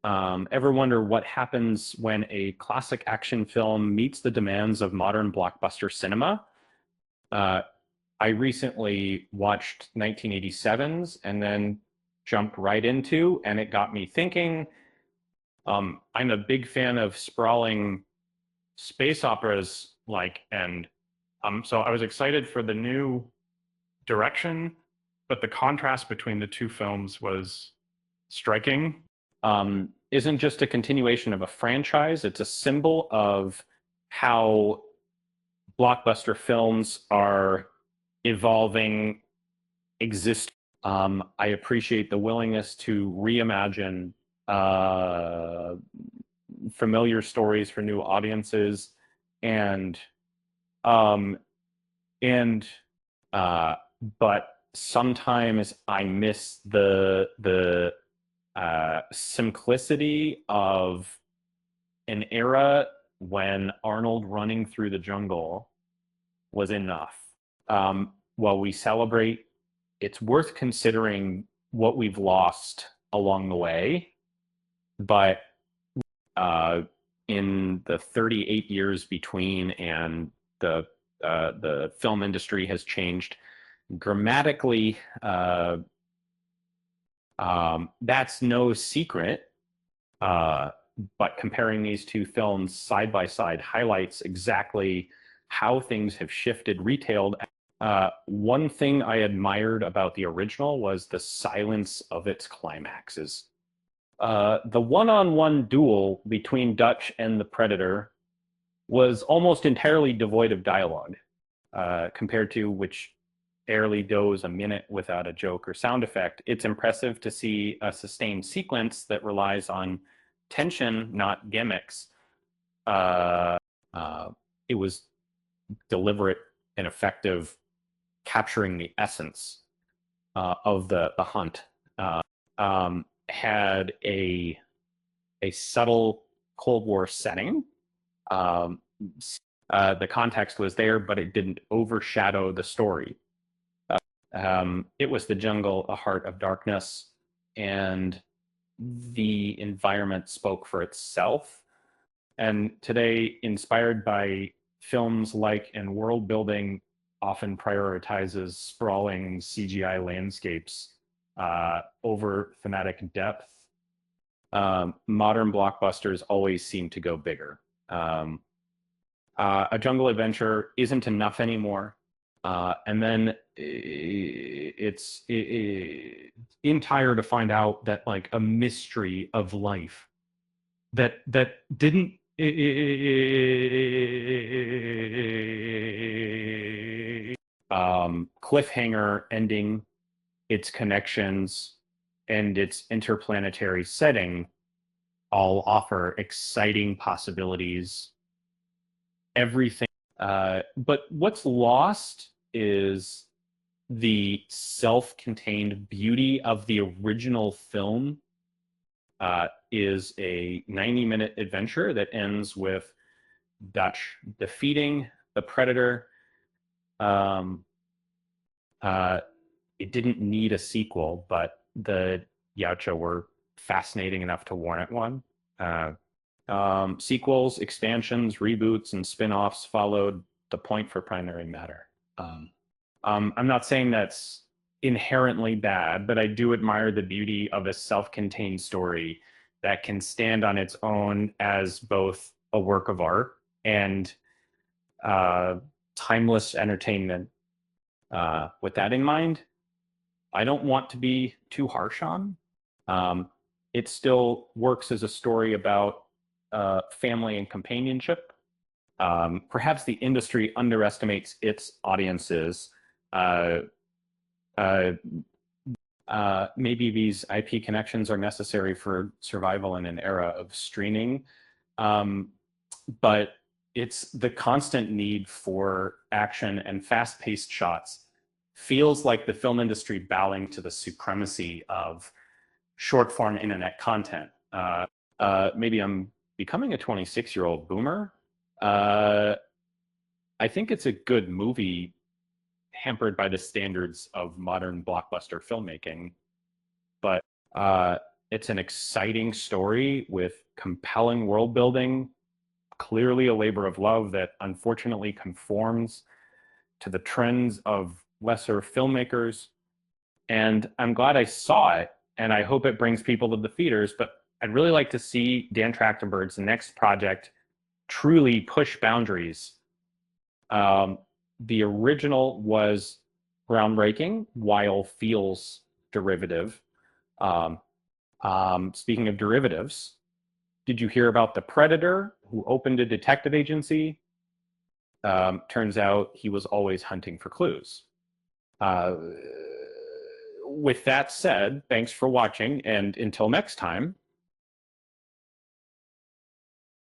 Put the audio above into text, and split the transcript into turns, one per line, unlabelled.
Ever wonder what happens when a classic action film meets the demands of modern blockbuster cinema? Uh, I recently watched 1987's and then jumped right into, and it got me thinking. I'm a big fan of sprawling space operas, so I was excited for the new direction, but the contrast between the two films was striking. Isn't just a continuation of a franchise, it's a symbol of how blockbuster films are evolving, exist. I appreciate the willingness to reimagine uh, familiar stories for new audiences, and um, and uh, but sometimes I miss the simplicity of an era when Arnold running through the jungle was enough. While we celebrate, it's worth considering what we've lost along the way. But uh, in the 38 years between, and the film industry has changed dramatically. That's no secret. Uh, but comparing these two films side by side highlights exactly how things have shifted, retailed. One thing I admired about the original was the silence of its climaxes. The one-on-one duel between Dutch and the Predator was almost entirely devoid of dialogue, compared to which barely goes a minute without a joke or sound effect. It's impressive to see a sustained sequence that relies on tension, not gimmicks. Uh, uh, it was deliberate and effective, capturing the essence of the hunt. Had a subtle Cold War setting. Um, the context was there, but it didn't overshadow the story. It was the jungle, a heart of darkness, and the environment spoke for itself. And today, inspired by films like and world building, often prioritizes sprawling CGI landscapes over thematic depth. Modern blockbusters always seem to go bigger. A jungle adventure isn't enough anymore. And then it's entire to find out that like a mystery of life that didn't cliffhanger ending, its connections, and its interplanetary setting all offer exciting possibilities. Everything, but what's lost is the self-contained beauty of the original film. Is a 90-minute adventure that ends with Dutch defeating the Predator. Um, uh, it didn't need a sequel, but the Yautja were fascinating enough to warrant one. Uh, Sequels, expansions, reboots, and spin-offs followed. The point for primary matter. I'm not saying that's inherently bad, but I do admire the beauty of a self-contained story that can stand on its own as both a work of art and uh, timeless entertainment. With that in mind, I don't want to be too harsh on. Um, it still works as a story about family and companionship. Perhaps the industry underestimates its audiences. Uh, uh, Maybe these IP connections are necessary for survival in an era of streaming, but it's the constant need for action and fast-paced shots feels like the film industry bowing to the supremacy of short-form internet content. Maybe I'm becoming a 26-year-old boomer. Uh, I think it's a good movie hampered by the standards of modern blockbuster filmmaking, but It's an exciting story with compelling world building, clearly a labor of love that unfortunately conforms to the trends of lesser filmmakers. And I'm glad I saw it, and I hope it brings people to the theaters. But I'd really like to see Dan Trachtenberg's next project truly push boundaries. Um, the original was groundbreaking while feels derivative. Um, Speaking of derivatives, did you hear about the Predator who opened a detective agency? Turns out he was always hunting for clues. Uh, with that said, thanks for watching, and until next time,